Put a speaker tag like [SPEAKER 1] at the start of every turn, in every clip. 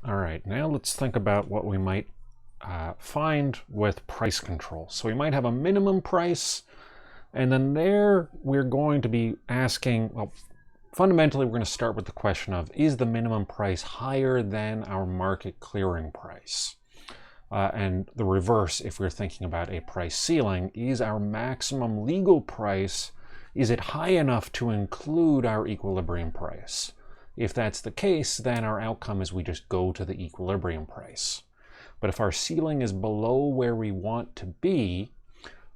[SPEAKER 1] All right, now let's think about what we might find with price control. So we might have a minimum price, and then there we're going to be asking, well, fundamentally we're going to start with the question of, is the minimum price higher than our market clearing price? And the reverse, if we're thinking about a price ceiling, is our maximum legal price, is it high enough to include our equilibrium price? If that's the case, then our outcome is we just go to the equilibrium price. But if our ceiling is below where we want to be,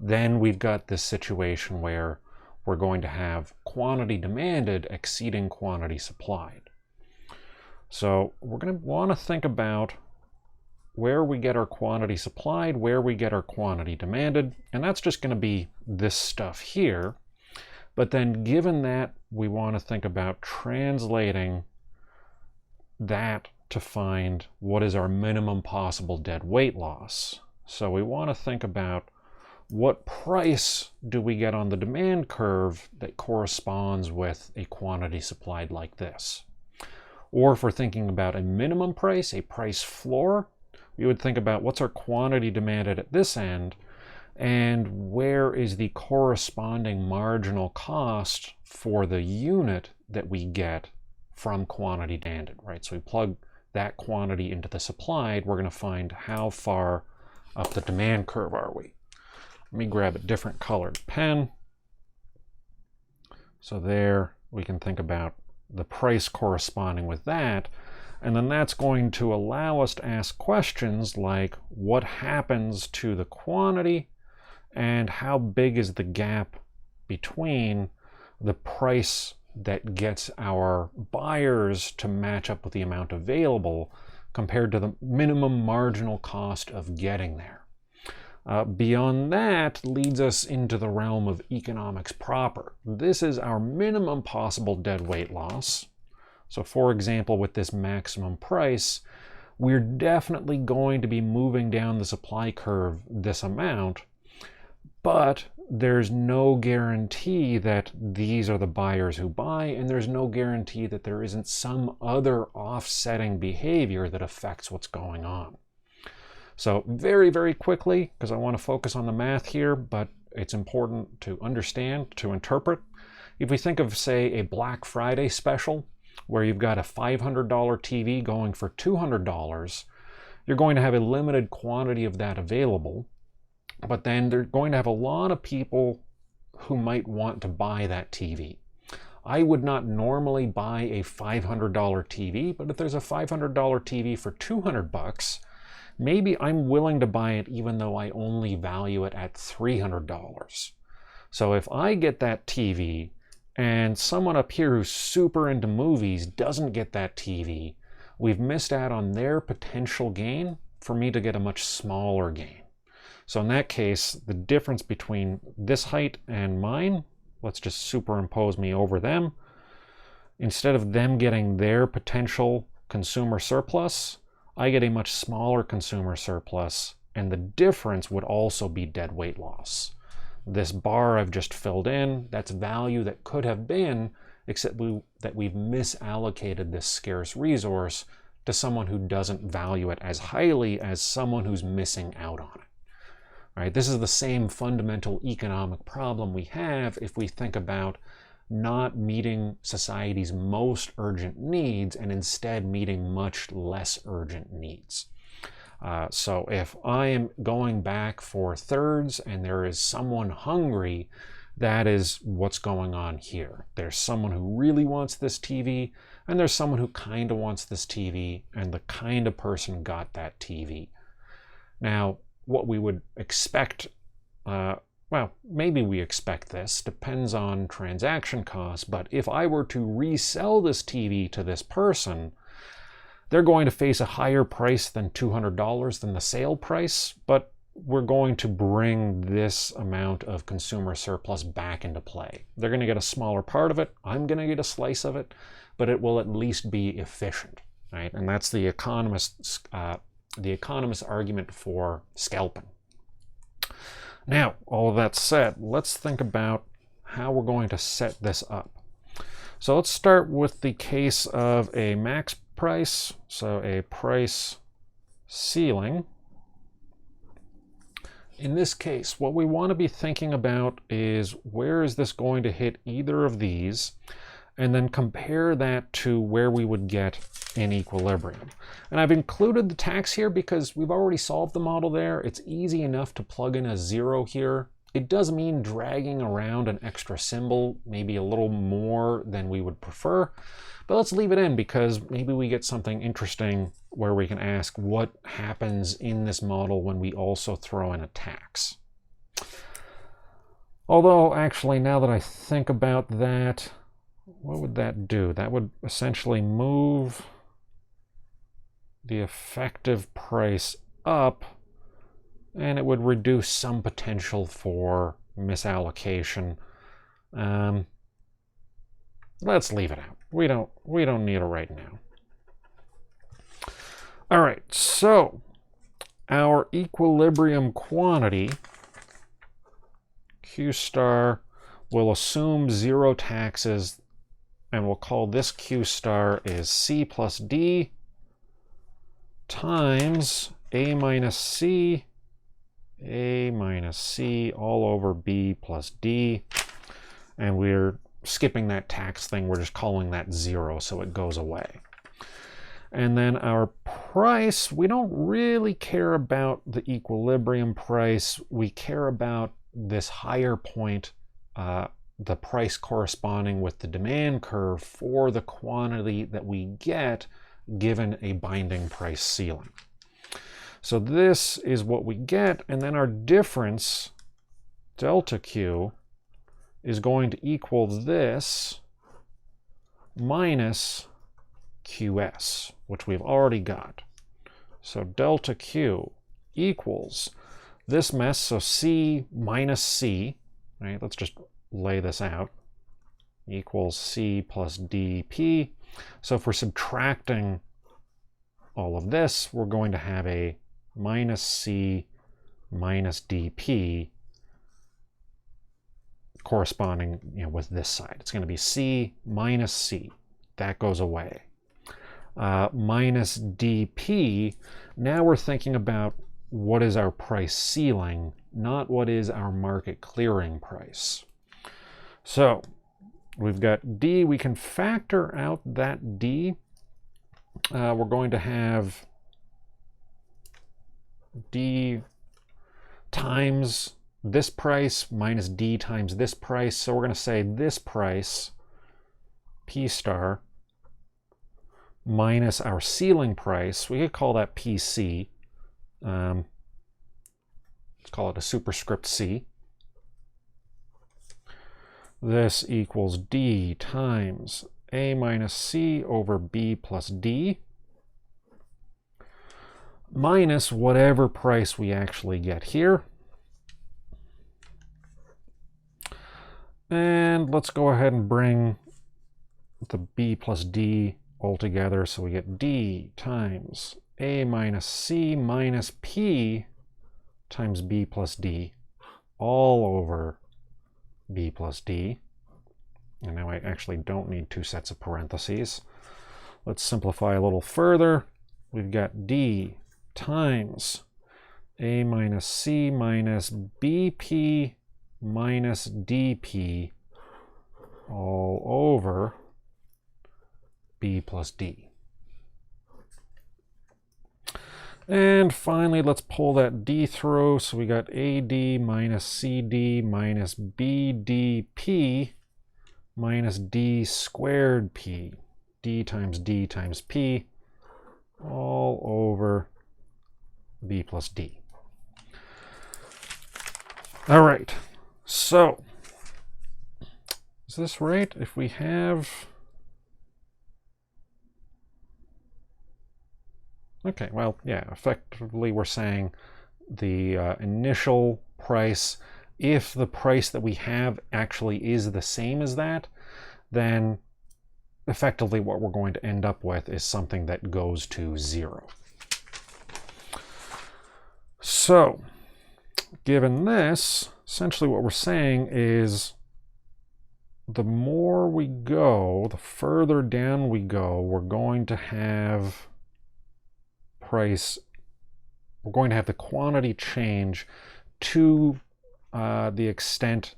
[SPEAKER 1] then we've got this situation where we're going to have quantity demanded exceeding quantity supplied. So we're going to want to think about where we get our quantity supplied, where we get our quantity demanded, and that's just going to be this stuff here. But then given that, we want to think about translating that to find what is our minimum possible dead weight loss. So we want to think about what price do we get on the demand curve that corresponds with a quantity supplied like this. Or if we're thinking about a minimum price, a price floor, we would think about what's our quantity demanded at this end, and where is the corresponding marginal cost for the unit that we get from quantity demanded, right? So we plug that quantity into the supplied, we're going to find how far up the demand curve are we. Let me grab a different colored pen. So there we can think about the price corresponding with that, and then that's going to allow us to ask questions like, what happens to the quantity and how big is the gap between the price that gets our buyers to match up with the amount available compared to the minimum marginal cost of getting there. Beyond that leads us into the realm of economics proper. This is our minimum possible dead weight loss. So for example, with this maximum price, we're definitely going to be moving down the supply curve this amount, but there's no guarantee that these are the buyers who buy, and there's no guarantee that there isn't some other offsetting behavior that affects what's going on. So very, very quickly, because I want to focus on the math here, but it's important to understand, to interpret. If we think of, say, a Black Friday special, where you've got a $500 TV going for $200, you're going to have a limited quantity of that available, but then they're going to have a lot of people who might want to buy that TV. I would not normally buy a $500 TV, but if there's a $500 TV for 200 bucks, maybe I'm willing to buy it even though I only value it at $300. So if I get that TV and someone up here who's super into movies doesn't get that TV, we've missed out on their potential gain for me to get a much smaller gain. So in that case, the difference between this height and mine, let's just superimpose me over them. Instead of them getting their potential consumer surplus, I get a much smaller consumer surplus, and the difference would also be dead weight loss. This bar I've just filled in, that's value that could have been, except that we've misallocated this scarce resource to someone who doesn't value it as highly as someone who's missing out on it. Right? This is the same fundamental economic problem we have if we think about not meeting society's most urgent needs and instead meeting much less urgent needs. So if I am going back for thirds and there is someone hungry, that is what's going on here. There's someone who really wants this TV, and there's someone who kind of wants this TV, and the kind of person got that TV. Now, what we would expect, well, maybe we expect this, depends on transaction costs, but if I were to resell this TV to this person, they're going to face a higher price than $200 than the sale price, but we're going to bring this amount of consumer surplus back into play. They're going to get a smaller part of it, I'm going to get a slice of it, but it will at least be efficient, right? And that's the economist's argument for scalping. Now, all of that said, let's think about how we're going to set this up. So let's start with the case of a max price, so a price ceiling. In this case, what we want to be thinking about is where is this going to hit either of these, and then compare that to where we would get in equilibrium. And I've included the tax here because we've already solved the model there. It's easy enough to plug in a 0 here. It does mean dragging around an extra symbol, maybe a little more than we would prefer, but let's leave it in because maybe we get something interesting where we can ask what happens in this model when we also throw in a tax. Although, actually, now that I think about that, what would that do? That would essentially move the effective price up, and it would reduce some potential for misallocation. Let's leave it out. We don't need it right now. All right, so our equilibrium quantity, Q star, will assume 0 taxes, and we'll call this Q star is C plus D times A minus C all over B plus D. And we're skipping that tax thing. We're just calling that 0, so it goes away. And then our price, we don't really care about the equilibrium price. We care about this higher point, the price corresponding with the demand curve for the quantity that we get given a binding price ceiling. So this is what we get, and then our difference, delta Q, is going to equal this minus QS, which we've already got. So delta Q equals this mess, so C minus C, right? Let's just lay this out, equals C plus DP. So if we're subtracting all of this, we're going to have a minus C minus DP corresponding, with this side. It's going to be C minus C. That goes away. Minus DP. Now we're thinking about what is our price ceiling, not what is our market clearing price. So we've got D. We can factor out that D. We're going to have D times this price minus D times this price. So we're going to say this price, P star, minus our ceiling price. We could call that PC. Let's call it a superscript C. This equals D times A minus C over B plus D, minus whatever price we actually get here. And let's go ahead and bring the B plus D all together. So we get D times A minus C minus P times B plus D all over B plus D. And now I actually don't need 2 sets of parentheses. Let's simplify a little further. We've got D times A minus C minus BP minus DP all over B plus D. And finally, let's pull that D through. So we got AD minus CD minus BDP minus D squared P. D times P all over B plus D. All right. So, is this right? If we have... Okay, well, yeah, effectively we're saying the initial price, if the price that we have actually is the same as that, then effectively what we're going to end up with is something that goes to 0. So, given this, essentially what we're saying is the more we go, the further down we go, we're going to have the quantity change to the extent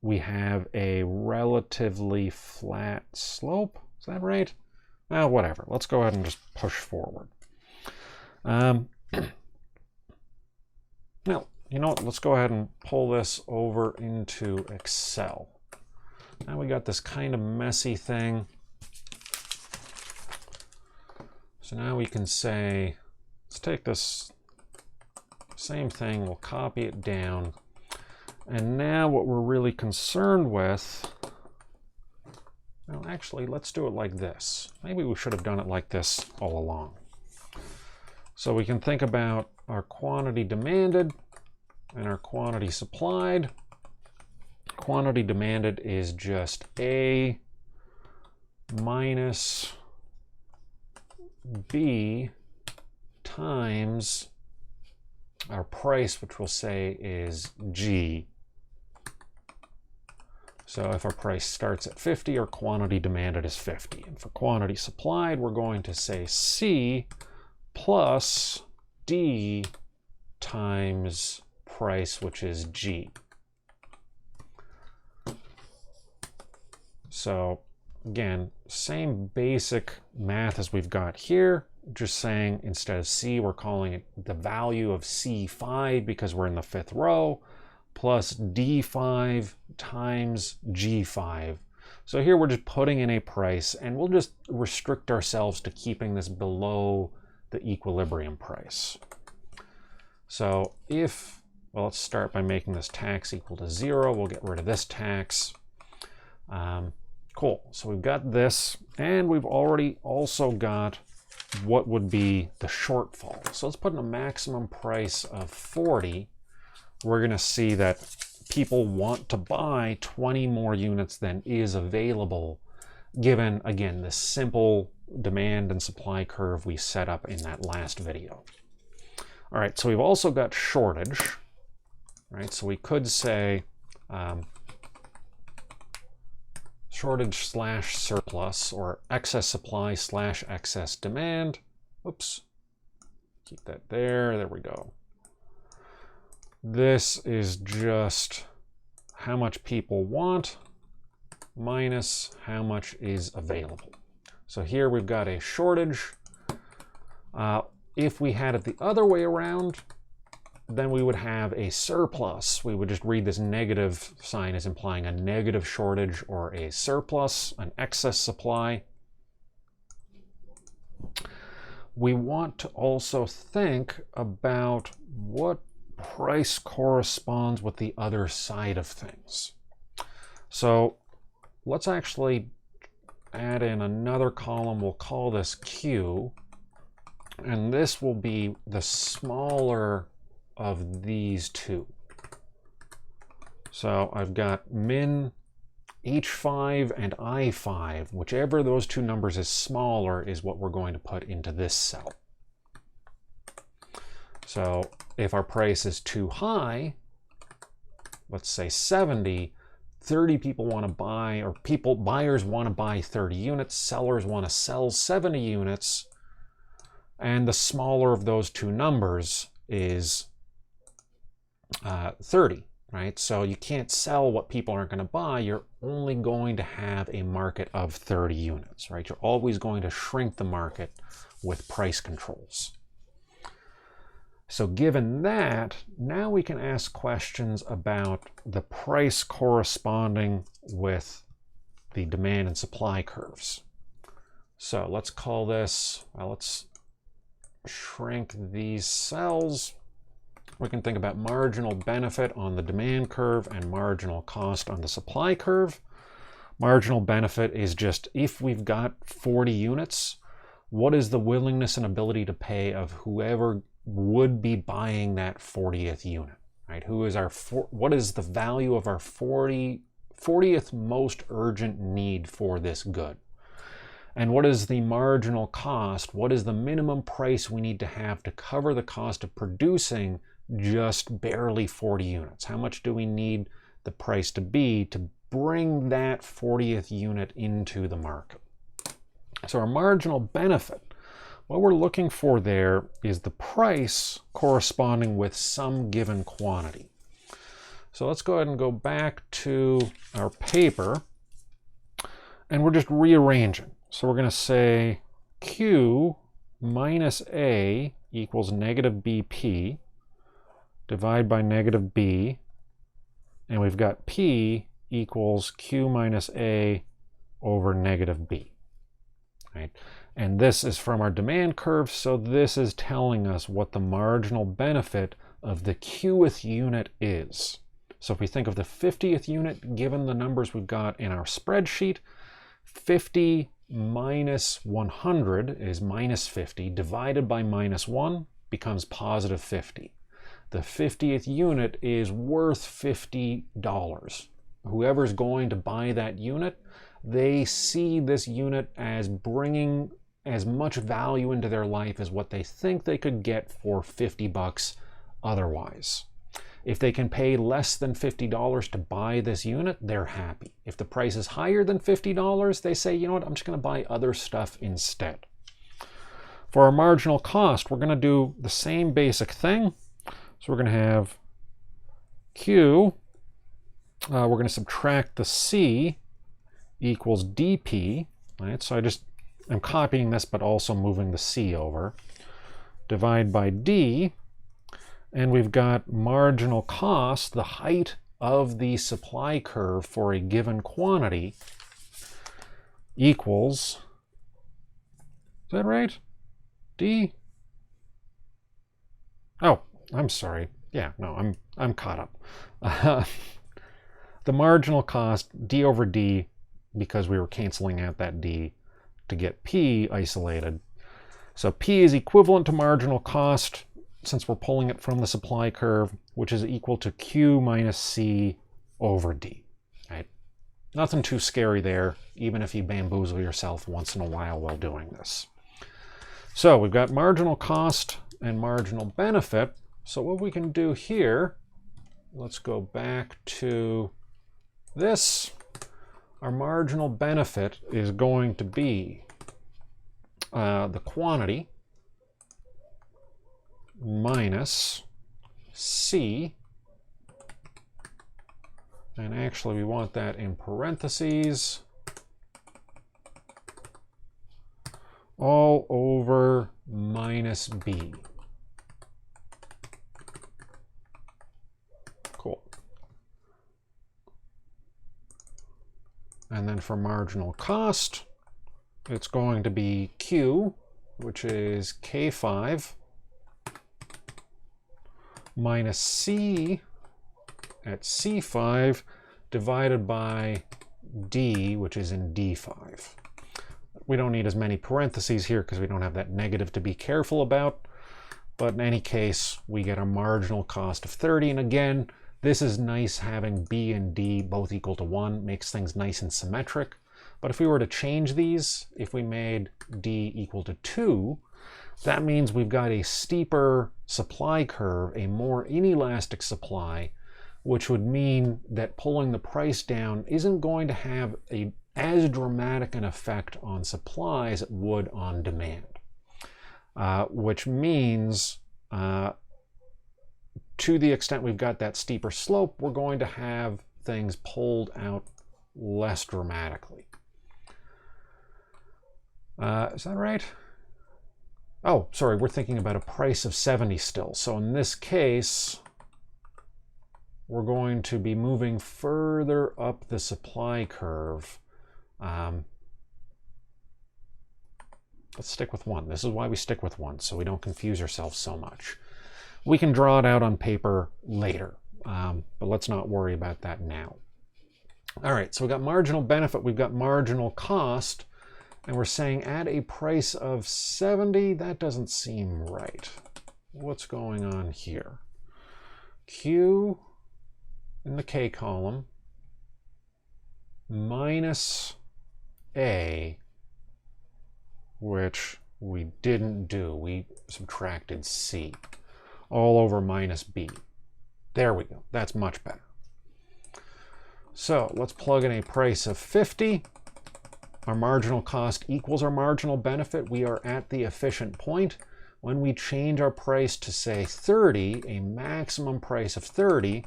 [SPEAKER 1] we have a relatively flat slope. Is that right? Well, whatever. Let's go ahead and just push forward. Now, you know what? Let's go ahead and pull this over into Excel. Now we got this kind of messy thing. So now we can say, let's take this same thing, we'll copy it down. And now what we're really concerned with, well, actually, let's do it like this. Maybe we should have done it like this all along. So we can think about our quantity demanded and our quantity supplied. Quantity demanded is just A minus B times our price, which we'll say is G. So if our price starts at 50, our quantity demanded is 50. And for quantity supplied, we're going to say C plus D times price, which is G. So again, same basic math as we've got here, just saying instead of C, we're calling it the value of C5 because we're in the 5th row, plus D5 times G5. So here we're just putting in a price, and we'll just restrict ourselves to keeping this below the equilibrium price. So if, well, let's start by making this tax equal to 0. We'll get rid of this tax. Cool. So we've got this, and we've already also got what would be the shortfall. So let's put in a maximum price of 40. We're going to see that people want to buy 20 more units than is available, given, again, the simple demand and supply curve we set up in that last video. All right, so we've also got shortage, right? So we could say shortage slash surplus, or excess supply slash excess demand. Oops, keep that there. There we go. This is just how much people want minus how much is available. So here we've got a shortage. If we had it the other way around, then we would have a surplus. We would just read this negative sign as implying a negative shortage or a surplus, an excess supply. We want to also think about what price corresponds with the other side of things. So let's actually add in another column. We'll call this Q, and this will be the smaller of these two. So I've got min H5 and I5, whichever those two numbers is smaller is what we're going to put into this cell. So if our price is too high, let's say 70, 30 people want to buy, or buyers want to buy 30 units, sellers want to sell 70 units, and the smaller of those two numbers is 30, right? So you can't sell what people aren't going to buy. You're only going to have a market of 30 units, right? You're always going to shrink the market with price controls. So given that, now we can ask questions about the price corresponding with the demand and supply curves. So let's call this, well, let's shrink these cells. We can think about marginal benefit on the demand curve and marginal cost on the supply curve. Marginal benefit is just if we've got 40 units, what is the willingness and ability to pay of whoever would be buying that 40th unit, right? What is the value of our 40th most urgent need for this good? And what is the marginal cost? What is the minimum price we need to have to cover the cost of producing just barely 40 units? How much do we need the price to be to bring that 40th unit into the market. So our marginal benefit, what we're looking for there is the price corresponding with some given quantity. So let's go ahead and go back to our paper, and we're just rearranging. So we're going to say Q minus A equals negative BP, divide by negative B, and we've got P equals Q minus A over negative B. Right? And this is from our demand curve, so this is telling us what the marginal benefit of the Qth unit is. So if we think of the 50th unit, given the numbers we've got in our spreadsheet, 50 minus 100 is minus 50, divided by minus 1 becomes positive 50. The 50th unit is worth $50. Whoever's going to buy that unit, they see this unit as bringing as much value into their life as what they think they could get for 50 bucks otherwise. If they can pay less than $50 to buy this unit, they're happy. If the price is higher than $50, they say, you know what, I'm just going to buy other stuff instead. For our marginal cost, we're going to do the same basic thing. So we're going to have Q, we're going to subtract the C equals dP, right? So I'm copying this, but also moving the C over. Divide by D, and we've got marginal cost, the height of the supply curve for a given quantity, equals, is that right? D? Oh, I'm sorry. Yeah, no, I'm caught up. The marginal cost, D over D, because we were canceling out that D to get P isolated. So P is equivalent to marginal cost, since we're pulling it from the supply curve, which is equal to Q minus C over D. Right? Nothing too scary there, even if you bamboozle yourself once in a while doing this. So we've got marginal cost and marginal benefit. So what we can do here, let's go back to this. Our marginal benefit is going to be the quantity minus C, and actually we want that in parentheses, all over minus B. Cool. And then for marginal cost, it's going to be Q, which is K5, minus C at C5 divided by D, which is in D5. We don't need as many parentheses here because we don't have that negative to be careful about. But in any case, we get a marginal cost of 30. And again, this is nice having B and D both equal to 1, makes things nice and symmetric. But if we were to change these, if we made D equal to 2, that means we've got a steeper supply curve, a more inelastic supply, which would mean that pulling the price down isn't going to have as dramatic an effect on supply as it would on demand. Which means to the extent we've got that steeper slope, we're going to have things pulled out less dramatically. Is that right? Oh, sorry, we're thinking about a price of 70 still. So in this case, we're going to be moving further up the supply curve. Let's stick with 1. This is why we stick with 1, so we don't confuse ourselves so much. We can draw it out on paper later, but let's not worry about that now. All right, so we've got marginal benefit, we've got marginal cost, and we're saying at a price of 70, that doesn't seem right. What's going on here? Q in the K column minus A, which we didn't do. We subtracted C, all over minus B. There we go. That's much better. So let's plug in a price of 50. Our marginal cost equals our marginal benefit. We are at the efficient point. When we change our price to, say, 30, a maximum price of 30,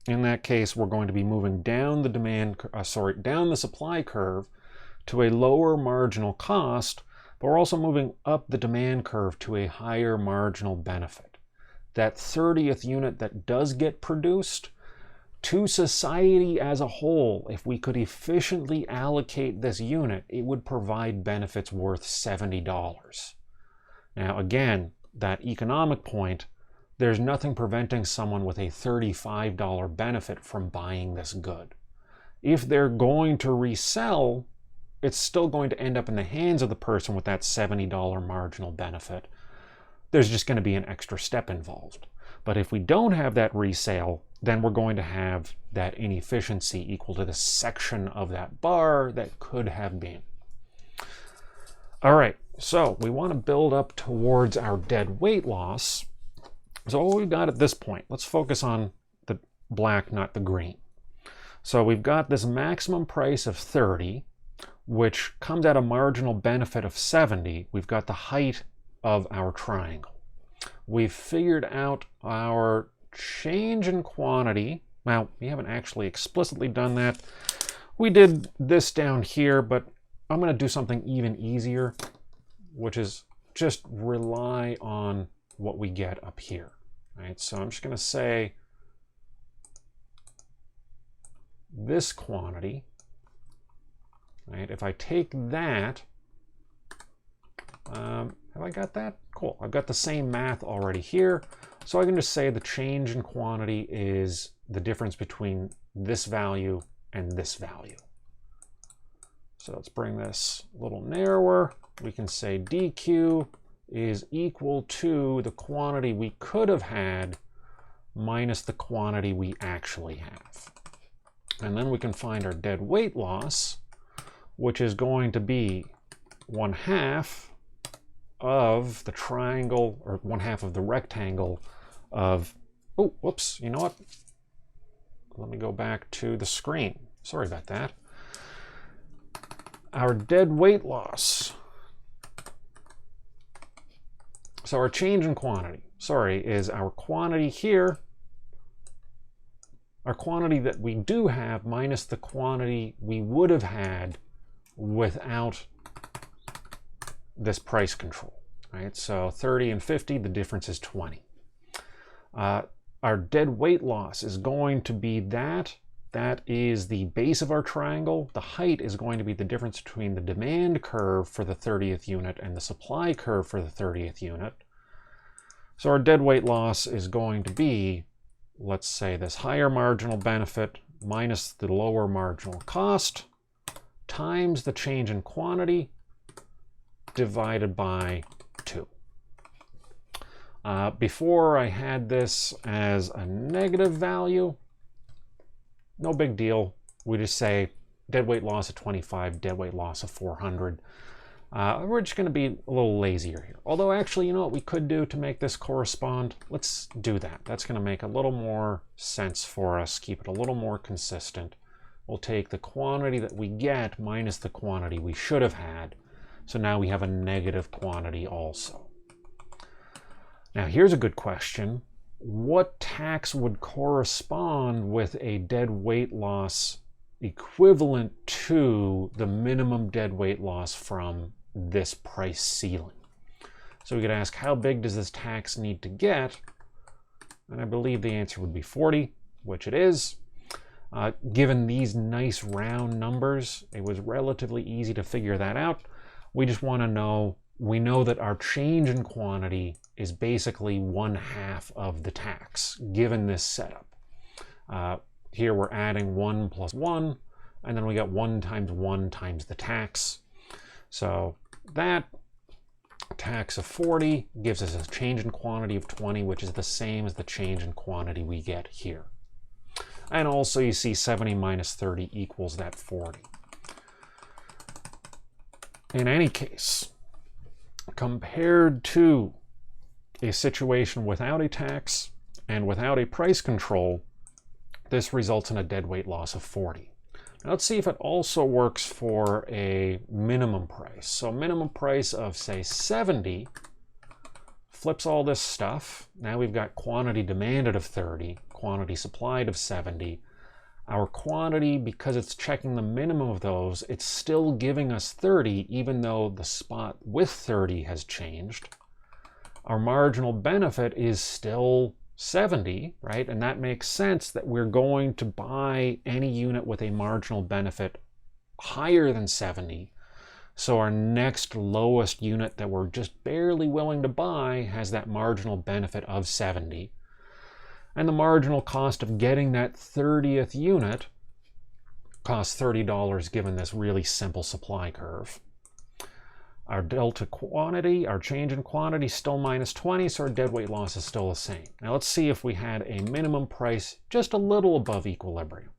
[SPEAKER 1] in that case, we're going to be moving down the down the supply curve to a lower marginal cost, but we're also moving up the demand curve to a higher marginal benefit. That 30th unit that does get produced, to society as a whole, if we could efficiently allocate this unit, it would provide benefits worth $70. Now, again, that economic point, there's nothing preventing someone with a $35 benefit from buying this good. If they're going to resell, it's still going to end up in the hands of the person with that $70 marginal benefit. There's just going to be an extra step involved. But if we don't have that resale, then we're going to have that inefficiency equal to the section of that bar that could have been. All right, so we want to build up towards our dead weight loss. So what we've got at this point, let's focus on the black, not the green. So we've got this maximum price of 30, which comes at a marginal benefit of 70. We've got the height of our triangle. We've figured out our change in quantity. Now, we haven't actually explicitly done that. We did this down here, but I'm going to do something even easier, which is just rely on what we get up here. Right? So I'm just going to say this quantity, right? If I take that, have I got that? Cool. I've got the same math already here. So I can just say the change in quantity is the difference between this value and this value. So let's bring this a little narrower. We can say dq is equal to the quantity we could have had minus the quantity we actually have. And then we can find our dead weight loss, which is going to be 1/2 of the triangle, or 1/2 of the rectangle of, oh, whoops, you know what? Let me go back to the screen. Sorry about that. Our dead weight loss. So our change in quantity, is our quantity here, our quantity that we do have minus the quantity we would have had without this price control, right? So 30 and 50, the difference is 20. Our dead weight loss is going to be that. That is the base of our triangle. The height is going to be the difference between the demand curve for the 30th unit and the supply curve for the 30th unit. So our dead weight loss is going to be, let's say, this higher marginal benefit minus the lower marginal cost times the change in quantity divided by 2. Before I had this as a negative value, no big deal. We just say dead weight loss of 25, dead weight loss of 400. We're just going to be a little lazier here. Although actually, you know what we could do to make this correspond? Let's do that. That's going to make a little more sense for us, keep it a little more consistent. We'll take the quantity that we get minus the quantity we should have had. So now we have a negative quantity also. Now here's a good question. What tax would correspond with a dead weight loss equivalent to the minimum dead weight loss from this price ceiling? So we could ask, how big does this tax need to get? And I believe the answer would be 40, which it is. Given these nice round numbers, it was relatively easy to figure that out. We just want to know, we know that our change in quantity is basically 1/2 of the tax, given this setup. Here we're adding 1 plus 1, and then we got 1 times 1 times the tax. So that tax of 40 gives us a change in quantity of 20, which is the same as the change in quantity we get here. And also you see 70 minus 30 equals that 40. In any case, compared to a situation without a tax And without a price control, this results in a deadweight loss of 40. Now let's see if it also works for a minimum price. So minimum price of, say, 70 flips all this stuff. Now we've got quantity demanded of 30, quantity supplied of 70. Our quantity, because it's checking the minimum of those, it's still giving us 30, even though the spot with 30 has changed. Our marginal benefit is still 70, right? And that makes sense that we're going to buy any unit with a marginal benefit higher than 70. So our next lowest unit that we're just barely willing to buy has that marginal benefit of 70. And the marginal cost of getting that 30th unit costs $30 given this really simple supply curve. Our delta quantity, our change in quantity is still minus 20, so our deadweight loss is still the same. Now let's see if we had a minimum price just a little above equilibrium.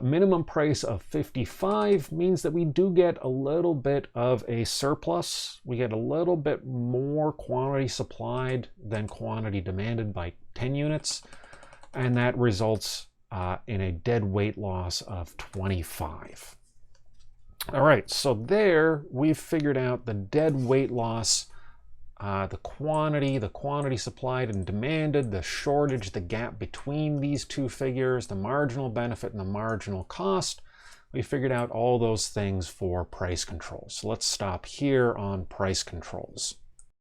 [SPEAKER 1] Minimum price of 55 means that we do get a little bit of a surplus. We get a little bit more quantity supplied than quantity demanded by 10 units, and that results in a deadweight loss of 25. All right, so there we've figured out the deadweight loss, the quantity supplied and demanded, the shortage, the gap between these two figures, the marginal benefit and the marginal cost. We figured out all those things for price controls. So let's stop here on price controls.